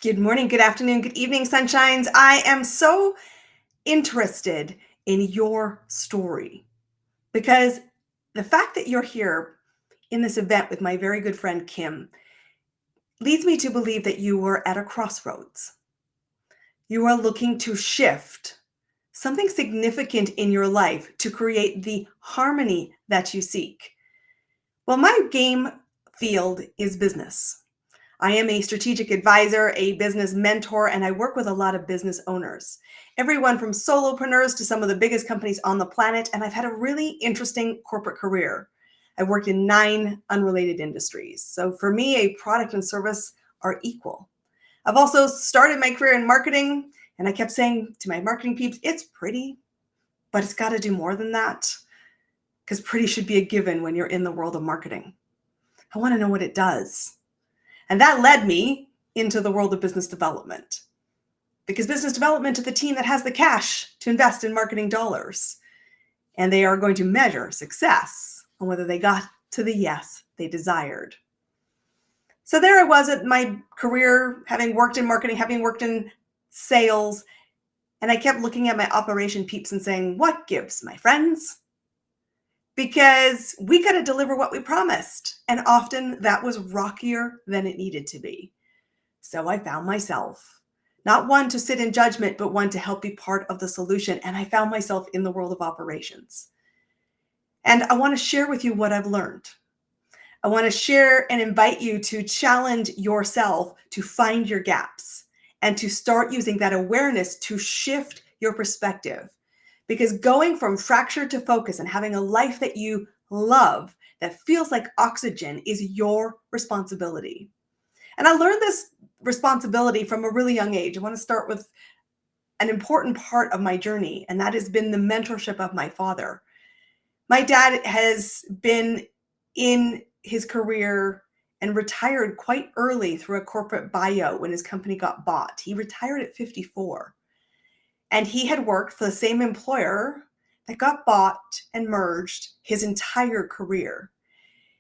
Good morning, good afternoon, good evening, sunshines. I am so interested in your story because the fact that you're here in this event with my very good friend Kim leads me to believe that you were at a crossroads. You are looking to shift something significant in your life to create the harmony that you seek. Well, my game field is business. I am a strategic advisor, a business mentor, and I work with a lot of business owners. Everyone from solopreneurs to some of the biggest companies on the planet, and I've had a really interesting corporate career. I worked in 9 unrelated industries. So for me, a product and service are equal. I've also started my career in marketing, and I kept saying to my marketing peeps, it's pretty, but it's got to do more than that because pretty should be a given when you're in the world of marketing. I want to know what it does. And that led me into the world of business development because business development is the team that has the cash to invest in marketing dollars. And they are going to measure success on whether they got to the yes they desired. So there I was at my career, having worked in marketing, having worked in sales. And I kept looking at my operation peeps and saying, what gives, my friends? Because we got to deliver what we promised. And often that was rockier than it needed to be. So I found myself not one to sit in judgment, but one to help be part of the solution. And I found myself in the world of operations. And I want to share with you what I've learned. I want to share and invite you to challenge yourself to find your gaps and to start using that awareness to shift your perspective. Because going from fracture to focus and having a life that you love, that feels like oxygen, is your responsibility. And I learned this responsibility from a really young age. I want to start with an important part of my journey, and that has been the mentorship of my father. My dad has been in his career and retired quite early through a corporate buyout when his company got bought. He retired at 54. And he had worked for the same employer that got bought and merged his entire career.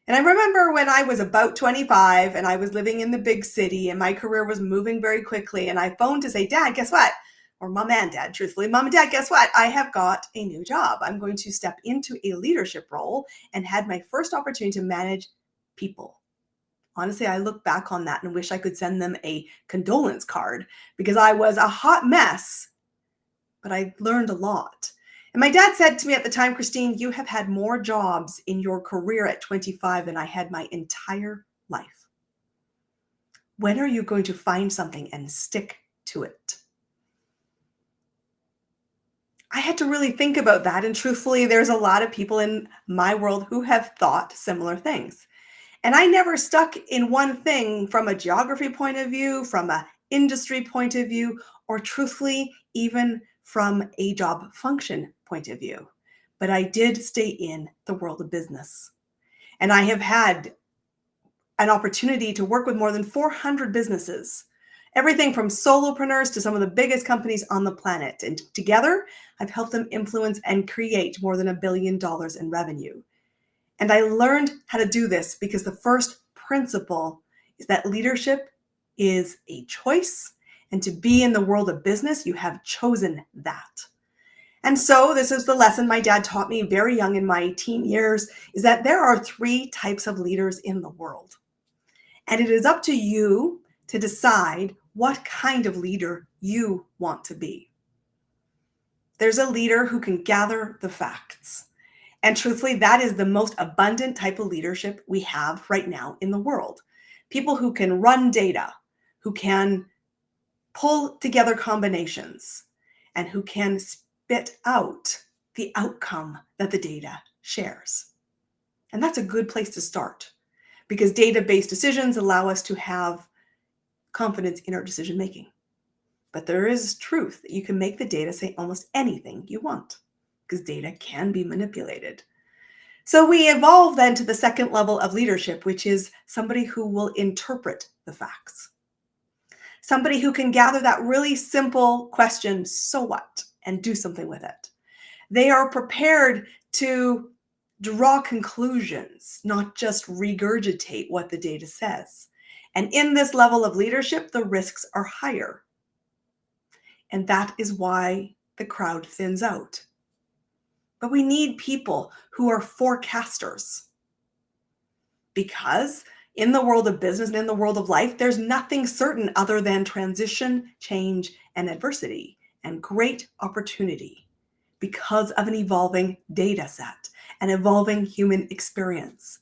And I remember when I was about 25 and I was living in the big city and my career was moving very quickly. And I phoned to say, Dad, guess what? Or Mom and Dad, truthfully, Mom and Dad, guess what? I have got a new job. I'm going to step into a leadership role and had my first opportunity to manage people. Honestly, I look back on that and wish I could send them a condolence card because I was a hot mess, but I learned a lot. And my dad said to me at the time, Christine, you have had more jobs in your career at 25 than I had my entire life. When are you going to find something and stick to it? I had to really think about that. And truthfully, there's a lot of people in my world who have thought similar things. And I never stuck in one thing from a geography point of view, from an industry point of view, or truthfully, even from a job function point of view. But I did stay in the world of business. And I have had an opportunity to work with more than 400 businesses, everything from solopreneurs to some of the biggest companies on the planet. And together, I've helped them influence and create more than $1 billion in revenue. And I learned how to do this because the first principle is that leadership is a choice. And to be in the world of business, you have chosen that. And so this is the lesson my dad taught me very young in my teen years, is that there are 3 types of leaders in the world. And it is up to you to decide what kind of leader you want to be. There's a leader who can gather the facts. And truthfully, that is the most abundant type of leadership we have right now in the world. People who can run data, who can pull together combinations, and who can spit out the outcome that the data shares. And that's a good place to start because data-based decisions allow us to have confidence in our decision making. But there is truth that you can make the data say almost anything you want because data can be manipulated. So we evolve then to the second level of leadership, which is somebody who will interpret the facts. Somebody who can gather that really simple question, so what, and do something with it. They are prepared to draw conclusions, not just regurgitate what the data says. And in this level of leadership, the risks are higher. And that is why the crowd thins out. But we need people who are forecasters, because in the world of business and in the world of life, there's nothing certain other than transition, change, and adversity, and great opportunity because of an evolving data set, an evolving human experience.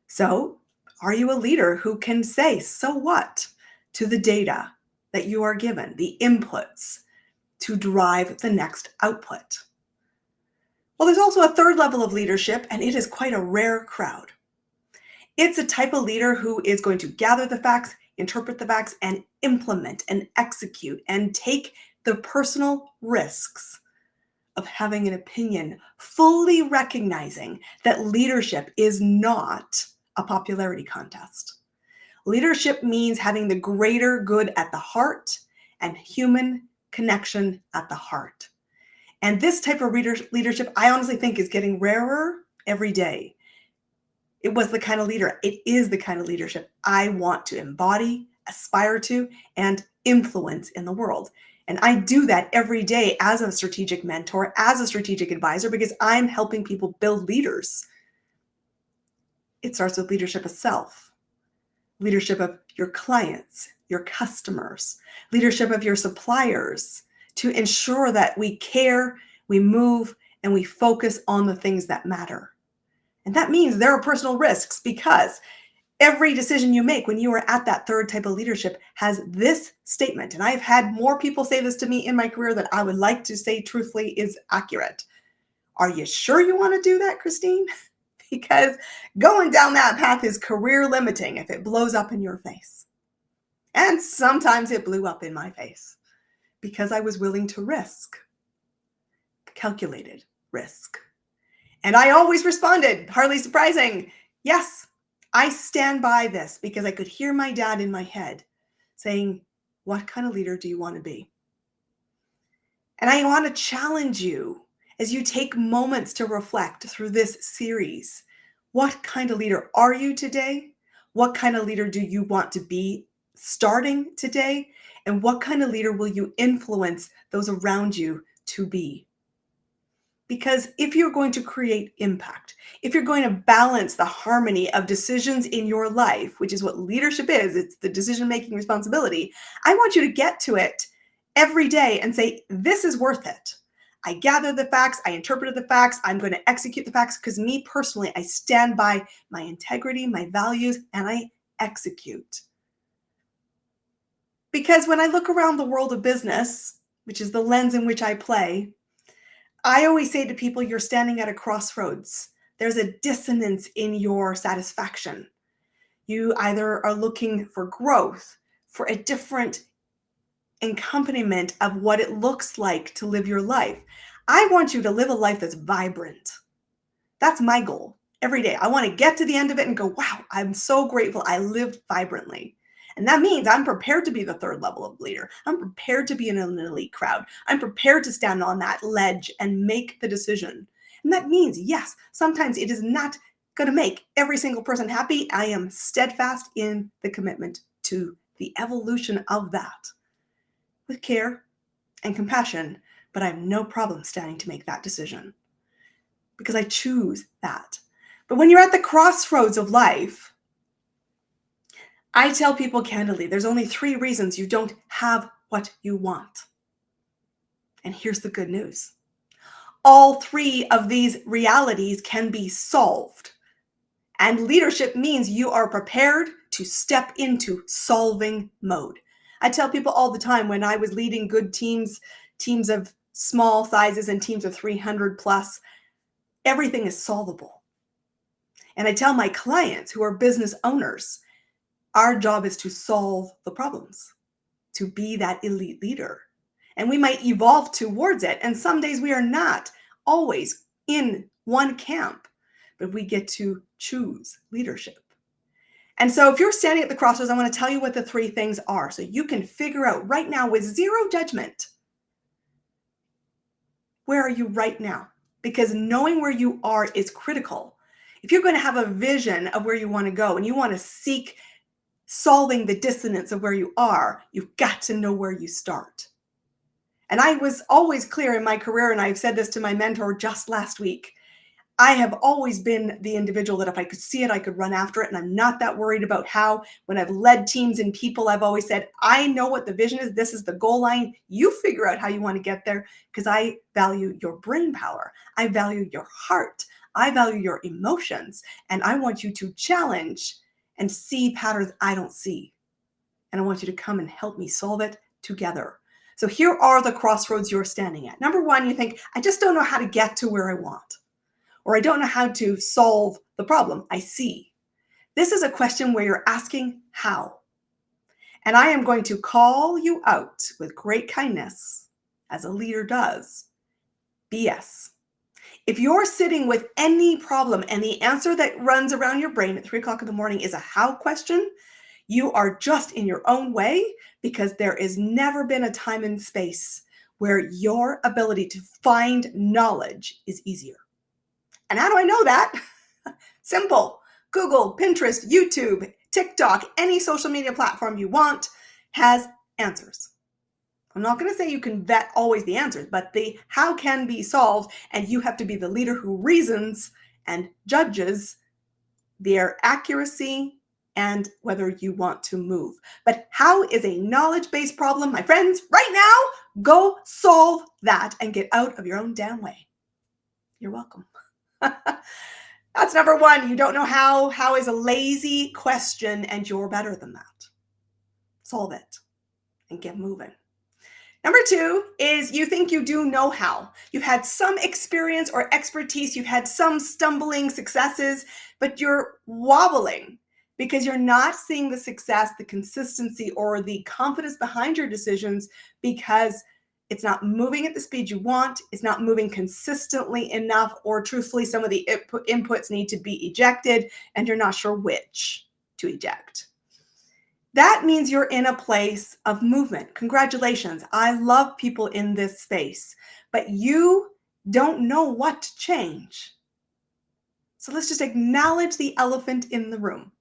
So, are you a leader who can say, so what, to the data that you are given, the inputs to drive the next output? Well, there's also a third level of leadership, and it is quite a rare crowd. It's a type of leader who is going to gather the facts, interpret the facts, and implement and execute and take the personal risks of having an opinion, fully recognizing that leadership is not a popularity contest. Leadership means having the greater good at the heart and human connection at the heart. And this type of leadership, I honestly think, is getting rarer every day. It was the kind of leader, it is the kind of leadership I want to embody, aspire to, and influence in the world. And I do that every day as a strategic mentor, as a strategic advisor, because I'm helping people build leaders. It starts with leadership of self, leadership of your clients, your customers, leadership of your suppliers, to ensure that we care, we move, and we focus on the things that matter. And that means there are personal risks, because every decision you make when you are at that third type of leadership has this statement. And I've had more people say this to me in my career that I would like to say truthfully is accurate. Are you sure you want to do that, Christine? Because going down that path is career limiting if it blows up in your face. And sometimes it blew up in my face because I was willing to risk, calculated risk. And I always responded, hardly surprising, yes, I stand by this, because I could hear my dad in my head saying, what kind of leader do you want to be? And I want to challenge you as you take moments to reflect through this series. What kind of leader are you today? What kind of leader do you want to be starting today? And what kind of leader will you influence those around you to be? Because if you're going to create impact, if you're going to balance the harmony of decisions in your life, which is what leadership is, it's the decision-making responsibility, I want you to get to it every day and say, this is worth it. I gathered the facts, I interpreted the facts, I'm going to execute the facts, because me personally, I stand by my integrity, my values, and I execute. Because when I look around the world of business, which is the lens in which I play, I always say to people, you're standing at a crossroads. There's a dissonance in your satisfaction. You either are looking for growth, for a different accompaniment of what it looks like to live your life. I want you to live a life that's vibrant. That's my goal every day. I want to get to the end of it and go, wow, I'm so grateful I lived vibrantly. And that means I'm prepared to be the third level of leader. I'm prepared to be in an elite crowd. I'm prepared to stand on that ledge and make the decision. And that means, yes, sometimes it is not going to make every single person happy. I am steadfast in the commitment to the evolution of that with care and compassion, but I have no problem standing to make that decision because I choose that. But when you're at the crossroads of life, I tell people candidly, there's only 3 reasons you don't have what you want. And here's the good news. All 3 of these realities can be solved. And leadership means you are prepared to step into solving mode. I tell people all the time, when I was leading good teams, teams of small sizes and teams of 300 plus, everything is solvable. And I tell my clients who are business owners, our job is to solve the problems, to be that elite leader. And we might evolve towards it. And some days we are not always in one camp, but we get to choose leadership. And so if you're standing at the crossroads, I want to tell you what the 3 things are so you can figure out right now with zero judgment, where are you right now? Because knowing where you are is critical. If you're going to have a vision of where you want to go and you want to seek solving the dissonance of where you are, you've got to know where you start. And I was always clear in my career, and I've said this to my mentor just last week, I have always been the individual that if I could see it, I could run after it. And I'm not that worried about how. When I've led teams and people, I've always said, I know what the vision is. This is the goal line. You figure out how you want to get there, because I value your brain power. I value your heart. I value your emotions. And I want you to challenge and see patterns I don't see. And I want you to come and help me solve it together. So here are the crossroads you're standing at. Number one, you think, I just don't know how to get to where I want. Or I don't know how to solve the problem I see. This is a question where you're asking how. And I am going to call you out with great kindness, as a leader does. BS. If you're sitting with any problem and the answer that runs around your brain at 3 o'clock in the morning is a how question, you are just in your own way, because there has never been a time and space where your ability to find knowledge is easier. And how do I know that? Simple. Google, Pinterest, YouTube, TikTok, any social media platform you want has answers. I'm not going to say you can vet always the answers, but the how can be solved, and you have to be the leader who reasons and judges their accuracy and whether you want to move. But how is a knowledge-based problem, my friends? Right now, go solve that and get out of your own damn way. You're welcome. That's number one. You don't know how. How is a lazy question, and you're better than that. Solve it and get moving. Number two is you think you do know how. You've had some experience or expertise. You've had some stumbling successes, but you're wobbling because you're not seeing the success, the consistency, or the confidence behind your decisions, because it's not moving at the speed you want. It's not moving consistently enough, or truthfully, some of the inputs need to be ejected and you're not sure which to eject. That means you're in a place of movement. Congratulations. I love people in this space, but you don't know what to change. So let's just acknowledge the elephant in the room.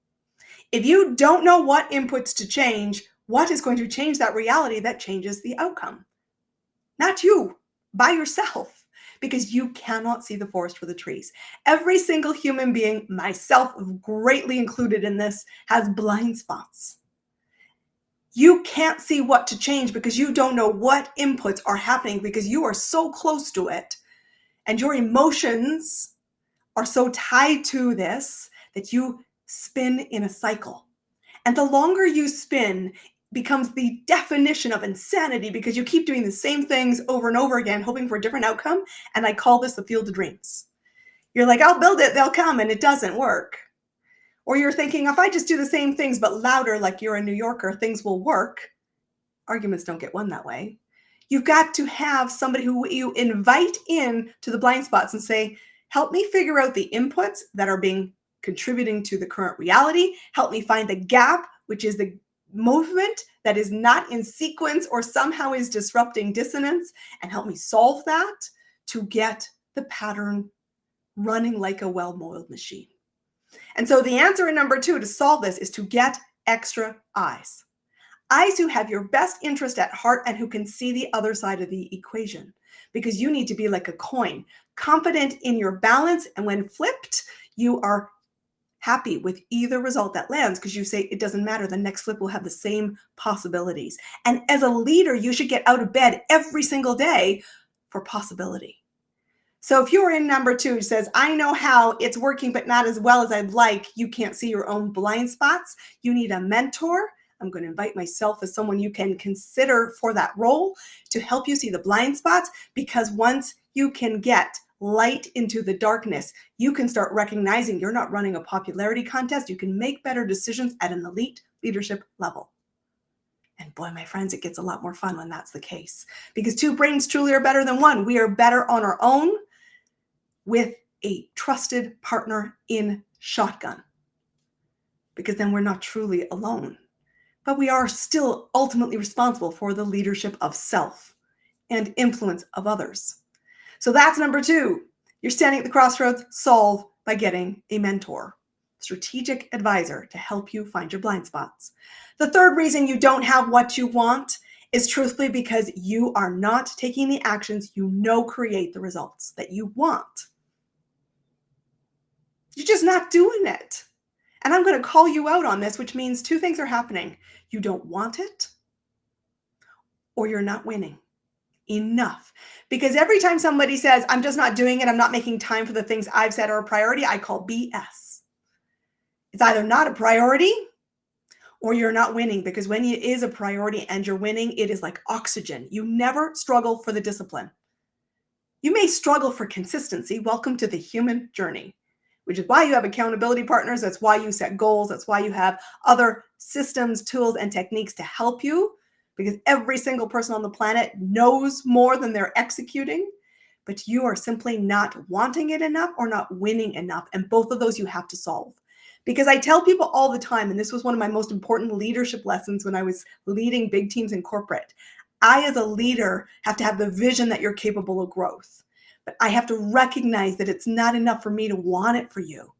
If you don't know what inputs to change, what is going to change that reality that changes the outcome? Not you, by yourself, because you cannot see the forest for the trees. Every single human being, myself greatly included in this, has blind spots. You can't see what to change because you don't know what inputs are happening, because you are so close to it and your emotions are so tied to this that you spin in a cycle. And the longer you spin becomes the definition of insanity, because you keep doing the same things over and over again, hoping for a different outcome. And I call this the field of dreams. You're like, I'll build it, they'll come, and it doesn't work. Or you're thinking, if I just do the same things but louder, like you're a New Yorker, things will work. Arguments don't get won that way. You've got to have somebody who you invite in to the blind spots and say, help me figure out the inputs that are contributing to the current reality. Help me find the gap, which is the movement that is not in sequence or somehow is disrupting dissonance, and help me solve that to get the pattern running like a well-oiled machine. And so the answer in number two to solve this is to get extra eyes. Eyes who have your best interest at heart and who can see the other side of the equation, because you need to be like a coin, confident in your balance. And when flipped, you are happy with either result that lands, because you say it doesn't matter. The next flip will have the same possibilities. And as a leader, you should get out of bed every single day for possibility. So if you're in number two, it says, I know how, it's working, but not as well as I'd like. You can't see your own blind spots. You need a mentor. I'm going to invite myself as someone you can consider for that role to help you see the blind spots, because once you can get light into the darkness, you can start recognizing you're not running a popularity contest. You can make better decisions at an elite leadership level. And boy, my friends, it gets a lot more fun when that's the case, because two brains truly are better than one. We are better on our own with a trusted partner in shotgun, because then we're not truly alone. But we are still ultimately responsible for the leadership of self and influence of others. So that's number two. You're standing at the crossroads. Solve by getting a mentor. strategic advisor to help you find your blind spots. The third reason you don't have what you want is truthfully because you are not taking the actions you know create the results that you want. You're just not doing it. And I'm going to call you out on this, which means two things are happening. You don't want it, or you're not winning enough. Because every time somebody says, I'm just not doing it, I'm not making time for the things I've said are a priority, I call BS. It's either not a priority or you're not winning, because when it is a priority and you're winning, it is like oxygen. You never struggle for the discipline. You may struggle for consistency. Welcome to the human journey, which is why you have accountability partners. That's why you set goals. That's why you have other systems, tools, and techniques to help you, because every single person on the planet knows more than they're executing, but you are simply not wanting it enough or not winning enough. And both of those you have to solve. Because I tell people all the time, and this was one of my most important leadership lessons when I was leading big teams in corporate, I, as a leader, have to have the vision that you're capable of growth. But I have to recognize that it's not enough for me to want it for you.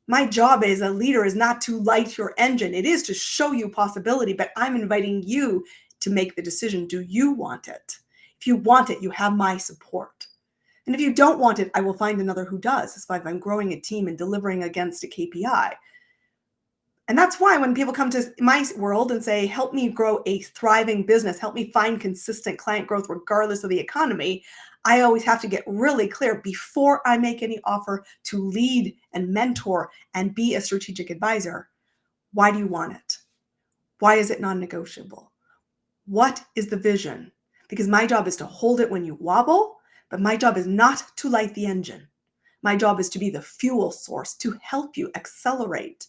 My job as a leader is not to light your engine. It is to show you possibility, but I'm inviting you to make the decision. Do you want it? If you want it, you have my support. And if you don't want it, I will find another who does. It's why I'm growing a team and delivering against a KPI. And that's why when people come to my world and say, help me grow a thriving business, help me find consistent client growth regardless of the economy, I always have to get really clear before I make any offer to lead and mentor and be a strategic advisor. Why do you want it? Why is it non-negotiable? What is the vision? Because my job is to hold it when you wobble, but my job is not to light the engine. My job is to be the fuel source to help you accelerate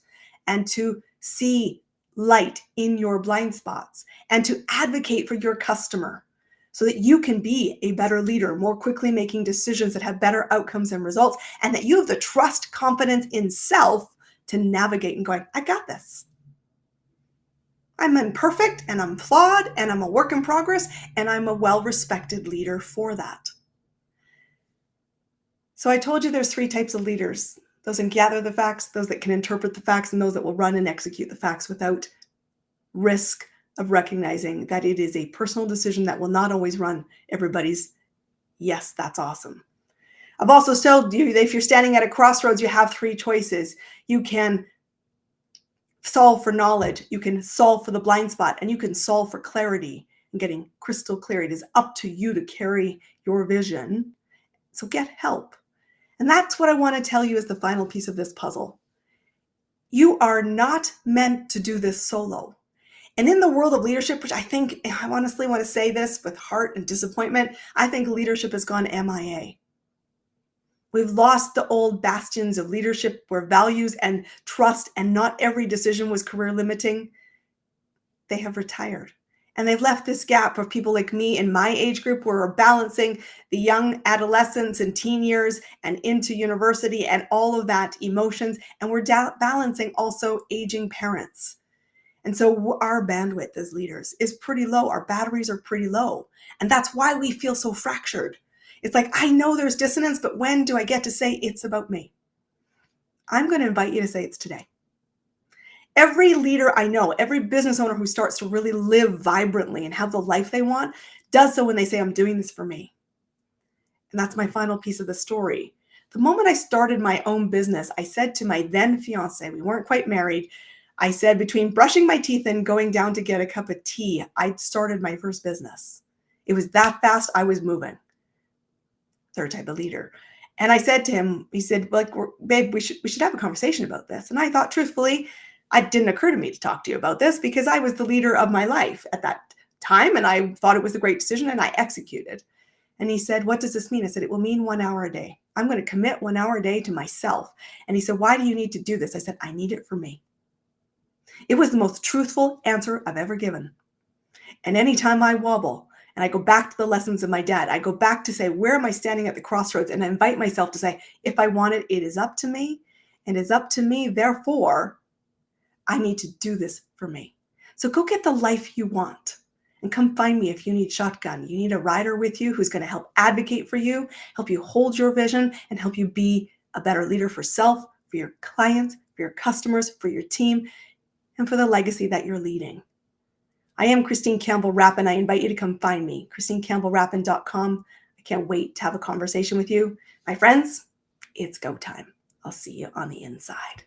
and to see light in your blind spots and to advocate for your customer so that you can be a better leader, more quickly making decisions that have better outcomes and results, and that you have the trust, confidence in self to navigate and going, I got this. I'm imperfect and I'm flawed and I'm a work in progress and I'm a well-respected leader for that. So I told you there's three types of leaders: those that gather the facts, those that can interpret the facts, and those that will run and execute the facts without risk of recognizing that it is a personal decision that will not always run everybody's, yes, that's awesome. I've also told you that if you're standing at a crossroads, you have three choices. You can solve for knowledge, you can solve for the blind spot, and you can solve for clarity and getting crystal clear. It is up to you to carry your vision. So get help. And that's what I want to tell you as the final piece of this puzzle. You are not meant to do this solo. And in the world of leadership, which I think, I honestly want to say this with heart and disappointment, I think leadership has gone MIA. We've lost the old bastions of leadership where values and trust and not every decision was career limiting. They have retired. And they've left this gap of people like me in my age group where we're balancing the young adolescents and teen years and into university and all of that emotions. And we're balancing also aging parents. And so our bandwidth as leaders is pretty low. Our batteries are pretty low. And that's why we feel so fractured. It's like, I know there's dissonance, but when do I get to say it's about me? I'm going to invite you to say it's today. Every leader I know, every business owner who starts to really live vibrantly and have the life they want, does so when they say, I'm doing this for me. And that's my final piece of the story. The moment I started my own business, I said to my then fiance, we weren't quite married, I said, between brushing my teeth and going down to get a cup of tea, I'd started my first business. It was that fast I was moving. Third type of leader. And I said to him, he said, like, babe, we should have a conversation about this. And I thought, truthfully, it didn't occur to me to talk to you about this because I was the leader of my life at that time. And I thought it was a great decision and I executed. And he said, what does this mean? I said, it will mean 1 hour a day. I'm going to commit 1 hour a day to myself. And he said, why do you need to do this? I said, I need it for me. It was the most truthful answer I've ever given. And anytime I wobble and I go back to the lessons of my dad, I go back to say, where am I standing at the crossroads? And I invite myself to say, if I want it, it is up to me. And it's up to me. Therefore, I need to do this for me. So go get the life you want and come find me if you need shotgun. You need a rider with you who's going to help advocate for you, help you hold your vision, and help you be a better leader for self, for your clients, for your customers, for your team, and for the legacy that you're leading. I am Christine Campbell Rapin. I invite you to come find me, ChristineCampbellRapin.com. I can't wait to have a conversation with you. My friends, it's go time. I'll see you on the inside.